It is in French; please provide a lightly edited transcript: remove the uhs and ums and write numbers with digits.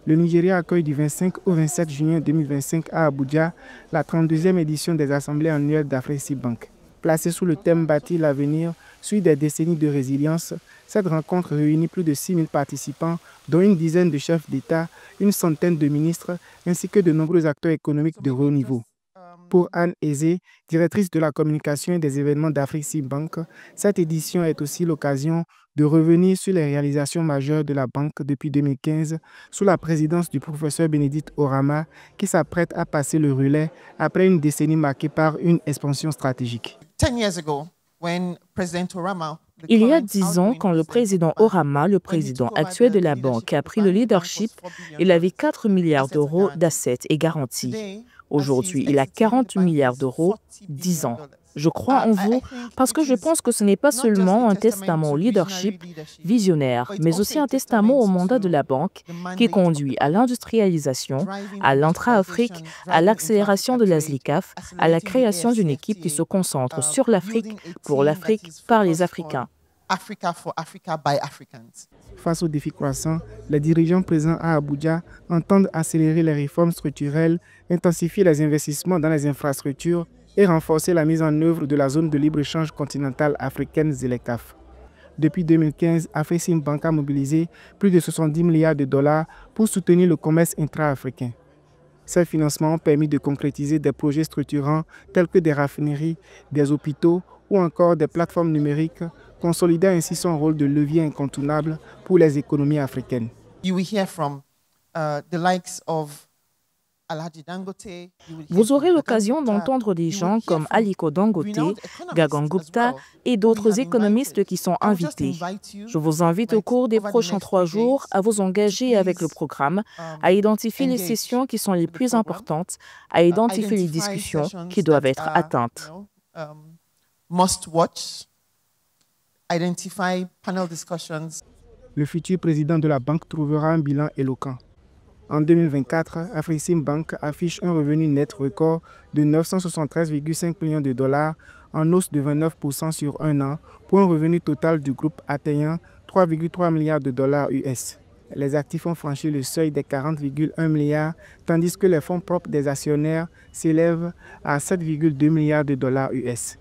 Le Nigeria accueille du 25 au 27 juin 2025 à Abuja la 32e édition des assemblées annuelles d'Afreximbank. Placée sous le thème Bâtir l'avenir, suite des décennies de résilience, cette rencontre réunit plus de 6 000 participants, dont une dizaine de chefs d'État, une centaine de ministres, ainsi que de nombreux acteurs économiques de haut niveau. Pour Anne Eze, directrice de la communication et des événements d'Afreximbank, cette édition est aussi l'occasion de revenir sur les réalisations majeures de la banque depuis 2015 sous la présidence du professeur Bénédicte Orama qui s'apprête à passer le relais après une décennie marquée par une expansion stratégique. Il y a 10 ans, quand le président Orama, le président actuel de la banque, a pris le leadership, il avait 4 milliards d'euros d'assets et garanties. Aujourd'hui, il a 40 milliards d'euros, 10 ans. Je crois en vous parce que je pense que ce n'est pas seulement un testament au leadership visionnaire, mais aussi un testament au mandat de la banque qui conduit à l'industrialisation, à l'intra-Afrique, à l'accélération de la SLICAF, à la création d'une équipe qui se concentre sur l'Afrique, pour l'Afrique, par les Africains. Face aux défis croissants, les dirigeants présents à Abuja entendent accélérer les réformes structurelles, intensifier les investissements dans les infrastructures et renforcer la mise en œuvre de la zone de libre-échange continentale africaine ZLECAf. Depuis 2015, Afreximbank a mobilisé plus de 70 milliards de dollars pour soutenir le commerce intra-africain. Ces financements ont permis de concrétiser des projets structurants tels que des raffineries, des hôpitaux ou encore des plateformes numériques, consolidant ainsi son rôle de levier incontournable pour les économies africaines. Vous aurez l'occasion d'entendre des gens comme Aliko Dangote, Gagan Gupta et d'autres économistes qui sont invités. Je vous invite au cours des prochains 3 jours à vous engager avec le programme, à identifier les sessions qui sont les plus importantes, à identifier les discussions qui doivent être atteintes. Le futur président de la banque trouvera un bilan éloquent. En 2024, Afreximbank affiche un revenu net record de 973,5 millions de dollars, en hausse de 29% sur un an, pour un revenu total du groupe atteignant 3,3 milliards de dollars US. Les actifs ont franchi le seuil des 40,1 milliards, tandis que les fonds propres des actionnaires s'élèvent à 7,2 milliards de dollars US.